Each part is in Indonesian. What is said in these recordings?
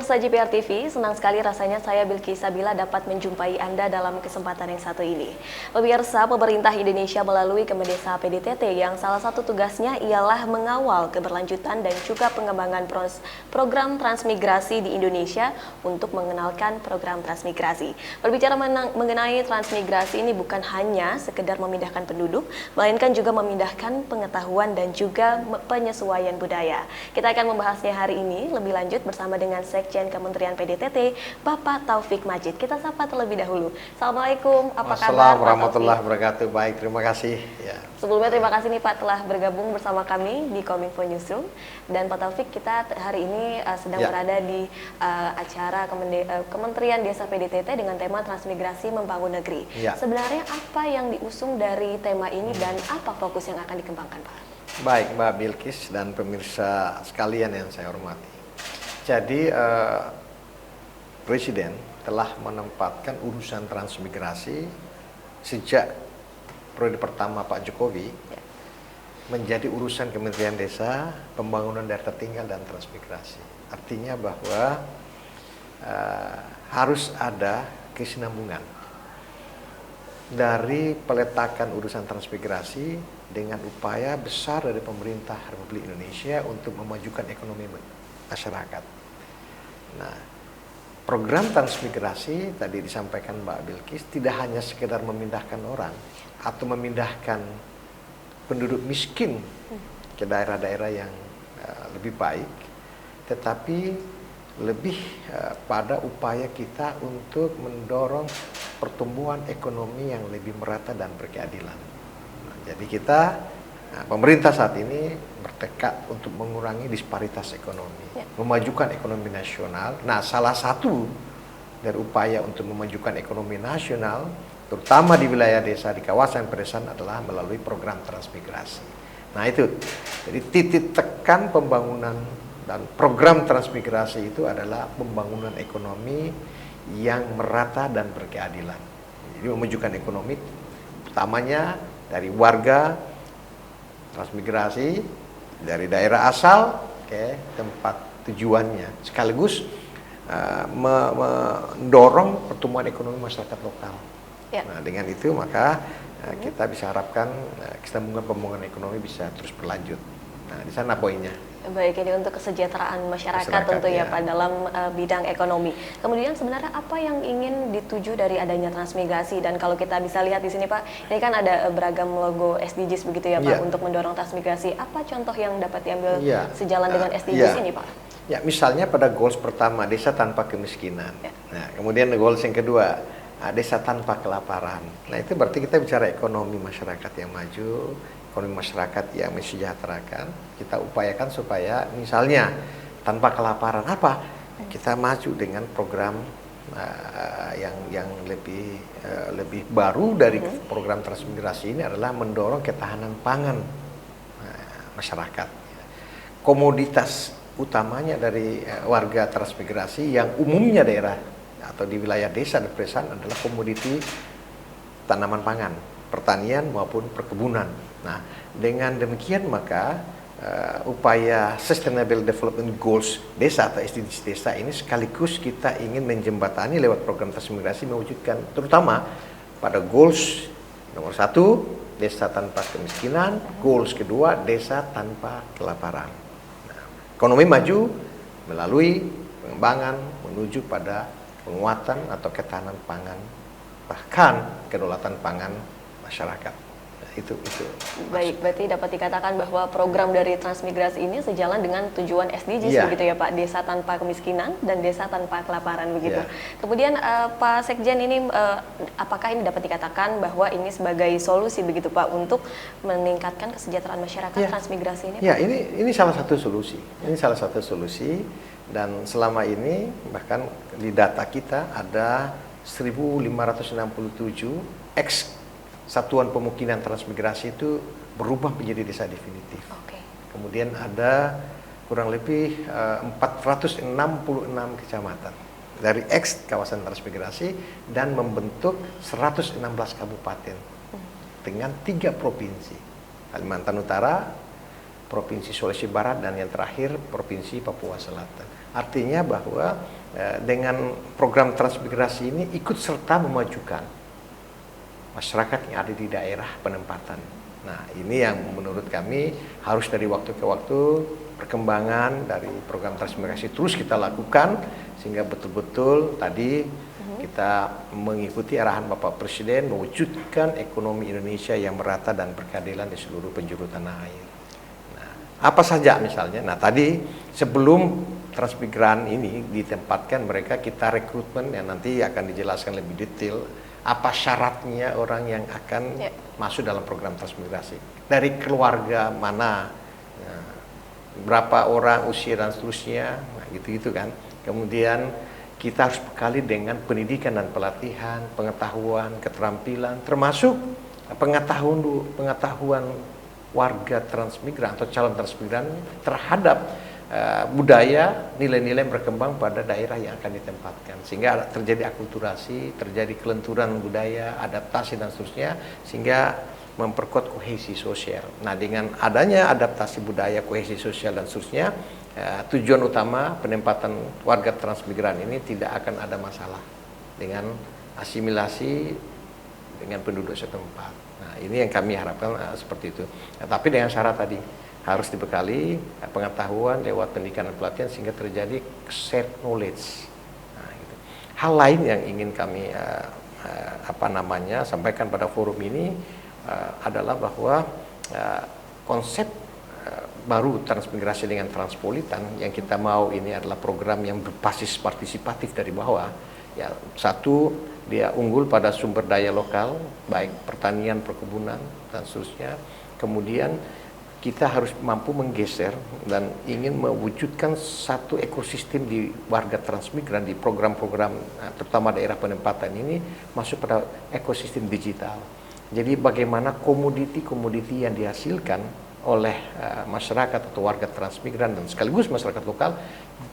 pemirsa JPR TV, senang sekali rasanya saya Bilqis Sabila dapat menjumpai Anda dalam kesempatan yang satu ini. Pemirsa, pemerintah Indonesia melalui Kemendesa PDTT yang salah satu tugasnya ialah mengawal keberlanjutan dan juga pengembangan program transmigrasi di Indonesia untuk mengenalkan program transmigrasi. Berbicara mengenai transmigrasi ini bukan hanya sekedar memindahkan penduduk, melainkan juga memindahkan pengetahuan dan juga penyesuaian budaya. Kita akan membahasnya hari ini lebih lanjut bersama dengan Sekjen Kementerian PDTT, Bapak Taufik Majid. Kita sapa terlebih dahulu. Assalamualaikum, apa kabar? Assalamualaikum warahmatullahi wabarakatuh. Baik, terima kasih. Ya. Sebelumnya terima kasih nih Pak telah bergabung bersama kami di Kominfo Newsroom. Dan Pak Taufik, kita hari ini sedang berada di acara Kementerian Desa PDTT dengan tema Transmigrasi Membangun Negeri. Sebenarnya apa yang diusung dari tema ini dan apa fokus yang akan dikembangkan, Pak? Baik, Mbak Bilqis dan pemirsa sekalian yang saya hormati. Jadi Presiden telah menempatkan urusan transmigrasi sejak periode pertama Pak Jokowi menjadi urusan Kementerian Desa, Pembangunan Daerah Tertinggal dan Transmigrasi. Artinya bahwa harus ada kesinambungan dari peletakan urusan transmigrasi dengan upaya besar dari pemerintah Republik Indonesia untuk memajukan ekonomi masyarakat. Nah, program transmigrasi tadi disampaikan Mbak Bilqis tidak hanya sekedar memindahkan orang atau memindahkan penduduk miskin ke daerah-daerah yang lebih baik, tetapi lebih pada upaya kita untuk mendorong pertumbuhan ekonomi yang lebih merata dan berkeadilan. Nah, jadi kita pemerintah saat ini bertekad untuk mengurangi disparitas ekonomi, memajukan ekonomi nasional. Nah, salah satu dari upaya untuk memajukan ekonomi nasional, terutama di wilayah desa di kawasan pedesaan adalah melalui program transmigrasi. Nah itu, jadi titik tekan pembangunan dan program transmigrasi itu adalah pembangunan ekonomi yang merata dan berkeadilan. Jadi memajukan ekonomi, utamanya dari warga transmigrasi dari daerah asal ke tempat tujuannya, sekaligus mendorong pertumbuhan ekonomi masyarakat lokal. Nah, dengan itu maka kita bisa harapkan kesinambungan pembangunan ekonomi bisa terus berlanjut. Nah, di sana poinnya. Baik, ini untuk kesejahteraan masyarakat tentunya Pak dalam bidang ekonomi. Kemudian sebenarnya apa yang ingin dituju dari adanya transmigrasi, dan kalau kita bisa lihat di sini Pak, ini kan ada beragam logo SDGs begitu ya Pak untuk mendorong transmigrasi. Apa contoh yang dapat diambil sejalan dengan SDGs ini Pak? Ya, misalnya pada goals pertama desa tanpa kemiskinan. Nah, kemudian goals yang kedua desa tanpa kelaparan. Nah, itu berarti kita bicara ekonomi masyarakat yang maju, ekonomi masyarakat yang mensejahterakan. Kita upayakan supaya misalnya tanpa kelaparan apa? Kita maju dengan program yang lebih baru dari program transmigrasi ini adalah mendorong ketahanan pangan masyarakat. Komoditas utamanya dari warga transmigrasi yang umumnya daerah atau di wilayah desa dan pedesaan adalah komoditi tanaman pangan, pertanian maupun perkebunan. Nah, dengan demikian maka upaya Sustainable Development Goals desa atau SDGs desa ini sekaligus kita ingin menjembatani lewat program transmigrasi mewujudkan terutama pada goals nomor 1 desa tanpa kemiskinan, goals kedua desa tanpa kelaparan. Nah, ekonomi maju melalui pengembangan menuju pada penguatan atau ketahanan pangan bahkan kedaulatan pangan masyarakat. Itu baik, berarti dapat dikatakan bahwa program dari transmigrasi ini sejalan dengan tujuan SDGs begitu ya Pak, desa tanpa kemiskinan dan desa tanpa kelaparan begitu. Kemudian Pak Sekjen ini apakah ini dapat dikatakan bahwa ini sebagai solusi begitu Pak untuk meningkatkan kesejahteraan masyarakat transmigrasi ini? Ya, ini salah satu solusi. Ini salah satu solusi, dan selama ini bahkan di data kita ada 1.567 satuan pemukiman transmigrasi itu berubah menjadi desa definitif. Kemudian ada kurang lebih 466 kecamatan dari kawasan transmigrasi dan membentuk 116 kabupaten dengan 3 provinsi, Kalimantan Utara, Provinsi Sulawesi Barat, dan yang terakhir Provinsi Papua Selatan. Artinya bahwa dengan program transmigrasi ini ikut serta memajukan masyarakat yang ada di daerah penempatan. Nah, ini yang menurut kami harus dari waktu ke waktu perkembangan dari program transmigrasi terus kita lakukan, sehingga betul-betul tadi kita mengikuti arahan Bapak Presiden mewujudkan ekonomi Indonesia yang merata dan berkeadilan di seluruh penjuru tanah air. Nah, apa saja misalnya? Nah, tadi sebelum transmigran ini ditempatkan mereka, kita rekrutmen yang nanti akan dijelaskan lebih detail apa syaratnya orang yang akan masuk dalam program transmigrasi, dari keluarga mana, berapa orang, usia dan seterusnya, nah, gitu-gitu kan. Kemudian kita harus bekali dengan pendidikan dan pelatihan, pengetahuan, keterampilan, termasuk pengetahuan warga transmigran atau calon transmigran terhadap budaya, nilai-nilai yang berkembang pada daerah yang akan ditempatkan, sehingga terjadi akulturasi, terjadi kelenturan budaya, adaptasi dan seterusnya, sehingga memperkuat kohesi sosial. Nah, dengan adanya adaptasi budaya, kohesi sosial dan seterusnya, tujuan utama penempatan warga transmigran ini tidak akan ada masalah dengan asimilasi dengan penduduk setempat. Nah, ini yang kami harapkan seperti itu. Nah, tapi dengan syarat tadi harus dibekali pengetahuan lewat pendidikan dan pelatihan sehingga terjadi shared knowledge. Nah, gitu. Hal lain yang ingin kami sampaikan pada forum ini adalah bahwa konsep baru transmigrasi dengan transpolitan yang kita mau ini adalah program yang berbasis partisipatif dari bawah. Ya, satu, dia unggul pada sumber daya lokal, baik pertanian, perkebunan dan seterusnya. Kemudian kita harus mampu menggeser dan ingin mewujudkan satu ekosistem di warga transmigran di program-program terutama daerah penempatan ini masuk pada ekosistem digital. Jadi bagaimana komoditi-komoditi yang dihasilkan oleh masyarakat atau warga transmigran dan sekaligus masyarakat lokal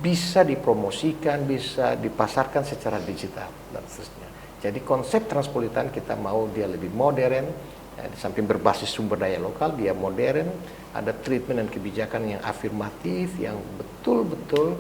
bisa dipromosikan, bisa dipasarkan secara digital dan seterusnya. Jadi konsep transpolitan kita mau dia lebih modern, di samping berbasis sumber daya lokal, dia modern, ada treatment dan kebijakan yang afirmatif, yang betul-betul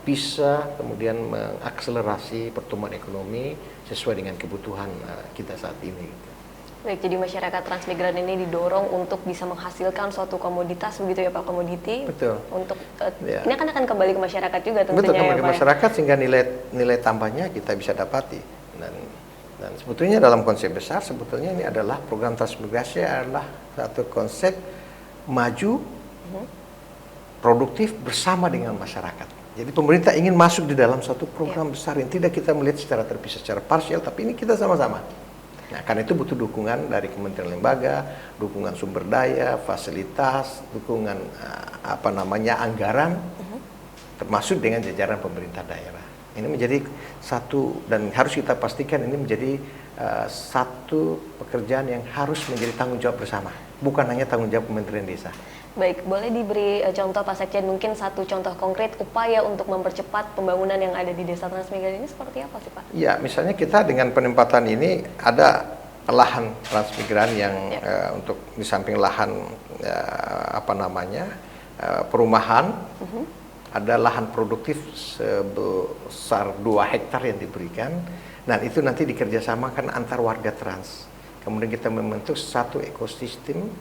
bisa kemudian mengakselerasi pertumbuhan ekonomi sesuai dengan kebutuhan kita saat ini. Baik, jadi masyarakat transmigran ini didorong untuk bisa menghasilkan suatu komoditas begitu ya Pak, komoditi. Betul. Untuk ini akan kembali ke masyarakat juga tentunya. Betul, kembali ya, ke Pak, masyarakat sehingga nilai tambahnya kita bisa dapati. Dan sebetulnya dalam konsep besar sebetulnya ini adalah program transmigrasi adalah satu konsep maju, produktif bersama dengan masyarakat. Jadi pemerintah ingin masuk di dalam satu program besar yang tidak kita melihat secara terpisah, secara parsial, tapi ini kita sama-sama. Nah, karena itu butuh dukungan dari kementerian lembaga, dukungan sumber daya, fasilitas, dukungan anggaran, termasuk dengan jajaran pemerintah daerah. Ini menjadi satu dan harus kita pastikan ini menjadi satu pekerjaan yang harus menjadi tanggung jawab bersama, bukan hanya tanggung jawab Kementerian Desa. Baik, boleh diberi contoh Pak Sekjen, mungkin satu contoh konkret upaya untuk mempercepat pembangunan yang ada di Desa Transmigran ini seperti apa sih Pak? Ya, misalnya kita dengan penempatan ini ada lahan transmigran yang untuk di samping lahan perumahan, ada lahan produktif sebesar 2 hektar yang diberikan, dan itu nanti dikerjasamakan antar warga trans. Kemudian kita membentuk satu ekosistem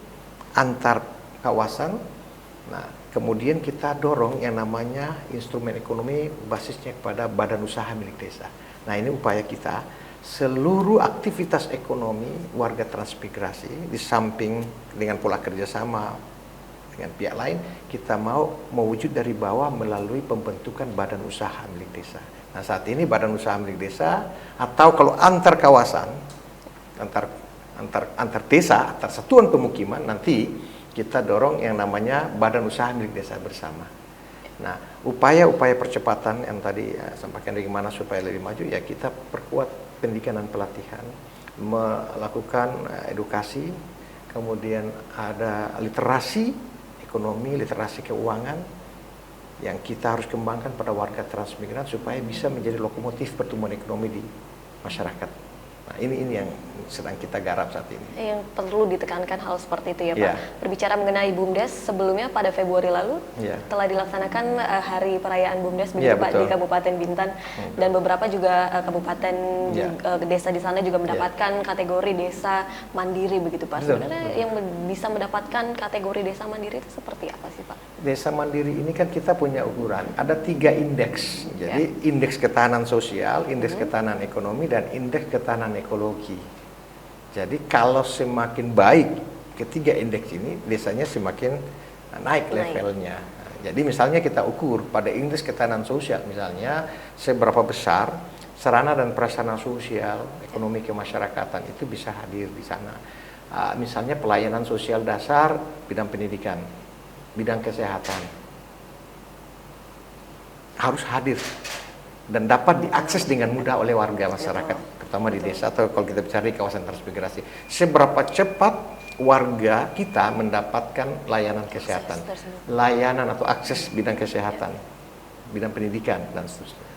antar kawasan. Nah, kemudian kita dorong yang namanya instrumen ekonomi basisnya kepada badan usaha milik desa. Nah, ini upaya kita, seluruh aktivitas ekonomi warga transmigrasi di samping dengan pola kerjasama dengan pihak lain, kita mau mewujud dari bawah melalui pembentukan badan usaha milik desa. Nah, saat ini badan usaha milik desa atau kalau antar kawasan, antar desa, antar satuan pemukiman, nanti kita dorong yang namanya badan usaha milik desa bersama. Nah, upaya-upaya percepatan yang tadi sampaikan bagaimana supaya lebih maju, ya kita perkuat pendidikan dan pelatihan, melakukan edukasi, kemudian ada literasi ekonomi, literasi keuangan yang kita harus kembangkan pada warga transmigran supaya bisa menjadi lokomotif pertumbuhan ekonomi di masyarakat Nah, ini yang sedang kita garap saat ini. Yang perlu ditekankan hal seperti itu ya Pak. Iya. Berbicara mengenai BUMDes, sebelumnya pada Februari lalu Iya. telah dilaksanakan hari perayaan BUMDes Iya, begitu Pak betul. di Kabupaten Bintan, dan beberapa juga kabupaten Iya. desa di sana juga Iya. mendapatkan kategori desa mandiri begitu Pak. Betul. Sebenarnya yang bisa mendapatkan kategori desa mandiri itu seperti apa sih Pak? Desa mandiri ini kan kita punya ukuran, ada 3 indeks. Jadi indeks ketahanan sosial, indeks ketahanan ekonomi, dan indeks ketahanan ekologi. Jadi kalau semakin baik ketiga indeks ini, desanya semakin naik levelnya. Jadi misalnya kita ukur pada indeks ketahanan sosial, misalnya seberapa besar sarana dan prasarana sosial, ekonomi kemasyarakatan itu bisa hadir di sana. Misalnya pelayanan sosial dasar, bidang pendidikan, bidang kesehatan harus hadir dan dapat diakses dengan mudah oleh warga masyarakat, terutama di desa atau kalau kita bicara di kawasan transmigrasi. Seberapa cepat warga kita mendapatkan layanan kesehatan, layanan atau akses bidang kesehatan, bidang pendidikan, dan seterusnya.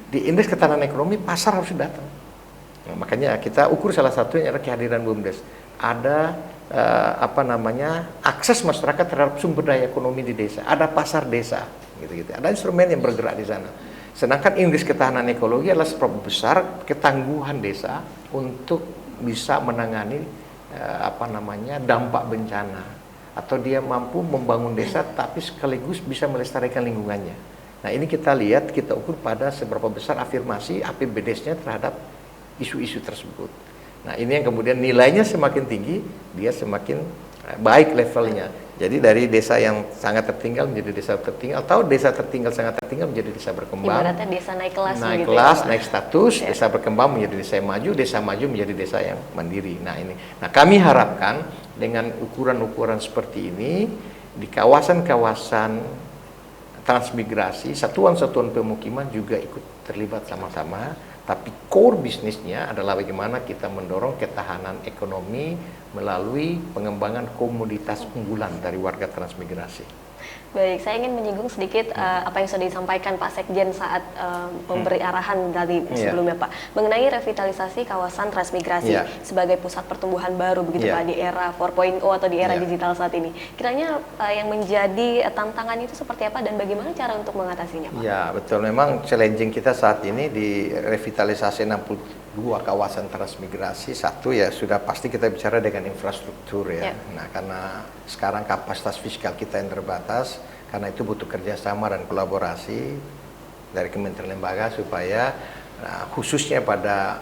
Di indeks ketahanan ekonomi, pasar harus datang. Nah, makanya kita ukur salah satunya adalah kehadiran BUMDes. Ada akses masyarakat terhadap sumber daya ekonomi di desa, ada pasar desa, gitu-gitu. Ada instrumen yang bergerak di sana. Sedangkan indeks ketahanan ekologi adalah seberapa besar ketangguhan desa untuk bisa menangani dampak bencana, atau dia mampu membangun desa tapi sekaligus bisa melestarikan lingkungannya. Nah, ini kita lihat, kita ukur pada seberapa besar afirmasi APBDes-nya terhadap isu-isu tersebut. Nah, ini yang kemudian nilainya semakin tinggi, dia semakin baik levelnya. Jadi dari desa yang sangat tertinggal menjadi desa tertinggal, atau desa tertinggal sangat tertinggal menjadi desa berkembang. Ibaratnya desa naik kelas naik begitu kelas, ya, Pak? naik status, desa berkembang menjadi desa yang maju, desa maju menjadi desa yang mandiri. Nah, ini. Nah, kami harapkan dengan ukuran-ukuran seperti ini di kawasan-kawasan transmigrasi, satuan-satuan pemukiman juga ikut terlibat sama-sama, tapi core bisnisnya adalah bagaimana kita mendorong ketahanan ekonomi melalui pengembangan komoditas unggulan dari warga transmigrasi. Baik, saya ingin menyinggung sedikit apa yang sudah disampaikan Pak Sekjen saat memberi arahan tadi sebelumnya Pak, mengenai revitalisasi kawasan transmigrasi sebagai pusat pertumbuhan baru begitu Pak, di era 4.0 atau di era digital saat ini. Kiranya yang menjadi tantangan itu seperti apa dan bagaimana cara untuk mengatasinya Pak? Ya, betul. Memang challenging kita saat ini di revitalisasi 62 kawasan transmigrasi. Satu ya sudah pasti kita bicara dengan infrastruktur ya. Nah, karena sekarang kapasitas fiskal kita yang terbatas, karena itu butuh kerjasama dan kolaborasi dari kementerian lembaga supaya khususnya pada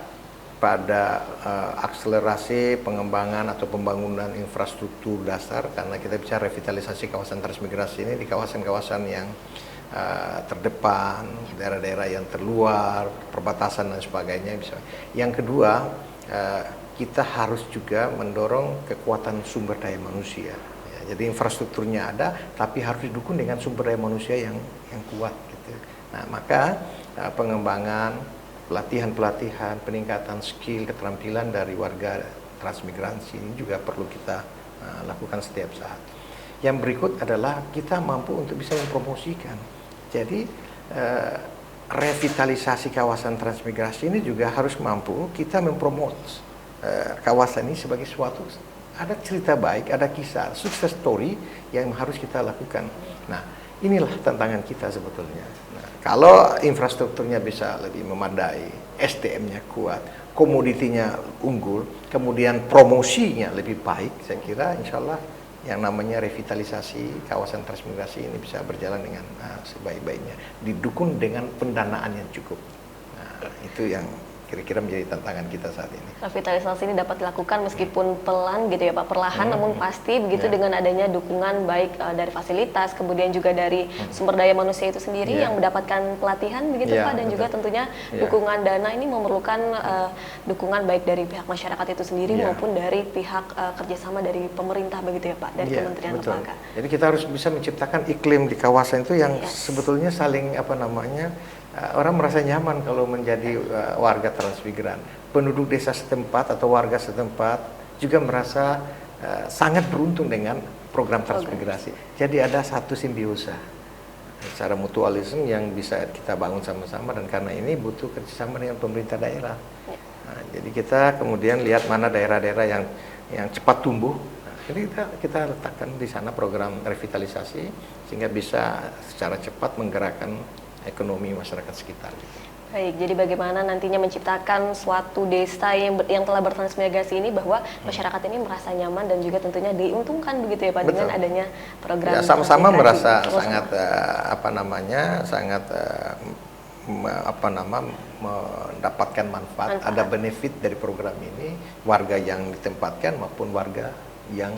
akselerasi pengembangan atau pembangunan infrastruktur dasar, karena kita bicara revitalisasi kawasan transmigrasi ini di kawasan-kawasan yang terdepan, daerah-daerah yang terluar, perbatasan dan sebagainya. Yang kedua, kita harus juga mendorong kekuatan sumber daya manusia. Jadi infrastrukturnya ada, tapi harus didukung dengan sumber daya manusia yang kuat. Gitu. Nah, maka pengembangan, pelatihan-pelatihan, peningkatan skill, keterampilan dari warga transmigrasi ini juga perlu kita lakukan setiap saat. Yang berikut adalah kita mampu untuk bisa mempromosikan. Jadi revitalisasi kawasan transmigrasi ini juga harus mampu kita mempromot kawasan ini sebagai suatu, ada cerita baik, ada kisah, sukses story yang harus kita lakukan. Nah, inilah tantangan kita sebetulnya. Nah, kalau infrastrukturnya bisa lebih memadai, SDM-nya kuat, komoditinya unggul, kemudian promosinya lebih baik, saya kira insya Allah yang namanya revitalisasi kawasan transmigrasi ini bisa berjalan dengan sebaik-baiknya, didukung dengan pendanaan yang cukup. Nah, itu yang kira-kira menjadi tantangan kita saat ini. Revitalisasi ini dapat dilakukan meskipun pelan gitu ya Pak, perlahan namun pasti begitu dengan adanya dukungan baik dari fasilitas, kemudian juga dari sumber daya manusia itu sendiri yang mendapatkan pelatihan begitu Pak, dan juga tentunya dukungan dana ini memerlukan dukungan baik dari pihak masyarakat itu sendiri maupun dari pihak kerjasama dari pemerintah begitu ya Pak, dari Kementerian Lembaga. Jadi kita harus bisa menciptakan iklim di kawasan itu yang sebetulnya saling orang merasa nyaman kalau menjadi warga transmigran. Penduduk desa setempat atau warga setempat juga merasa sangat beruntung dengan program transmigrasi. Jadi ada satu simbiosa secara mutualisme yang bisa kita bangun sama-sama, dan karena ini butuh kerjasama dengan pemerintah daerah. Nah, jadi kita kemudian lihat mana daerah-daerah yang cepat tumbuh. Nah, ini kita letakkan di sana program revitalisasi sehingga bisa secara cepat menggerakkan ekonomi masyarakat sekitar. Baik, jadi bagaimana nantinya menciptakan suatu desa yang telah bertransmigrasi ini bahwa masyarakat ini merasa nyaman dan juga tentunya diuntungkan begitu ya Pak dengan adanya program ya, sama-sama transmigrasi. merasa Sama-sama. sangat mendapatkan manfaat, ada benefit dari program ini, warga yang ditempatkan maupun warga yang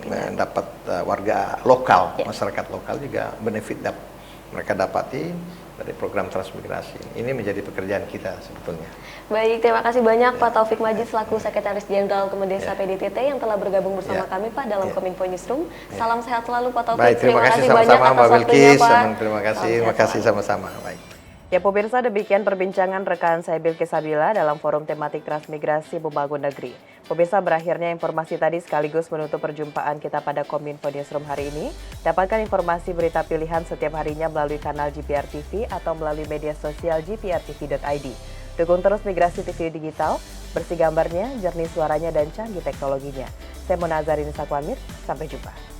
mendapat warga lokal, masyarakat lokal juga benefit mereka dapati dari program transmigrasi. Ini menjadi pekerjaan kita sebetulnya. Baik, terima kasih banyak Pak Taufik Majid selaku Sekretaris Jenderal Kemendesa PDTT yang telah bergabung bersama kami Pak dalam Kominfo Newsroom. Salam sehat selalu Pak Taufik. Baik, terima kasih banyak sama-sama atas Mbak waktunya Bilkis. Pak. Terima kasih sama-sama. Baik. Ya pemirsa, demikian perbincangan rekan saya Bilkis Sabila dalam forum tematik transmigrasi membangun negeri. Pemirsa, berakhirnya informasi tadi sekaligus menutup perjumpaan kita pada Kominfo Newsroom hari ini. Dapatkan informasi berita pilihan setiap harinya melalui kanal GPR TV atau melalui media sosial gprtv.id. Dukung terus Migrasi TV Digital, bersih gambarnya, jernih suaranya, dan canggih teknologinya. Saya Mona Azarini Sakwamir, sampai jumpa.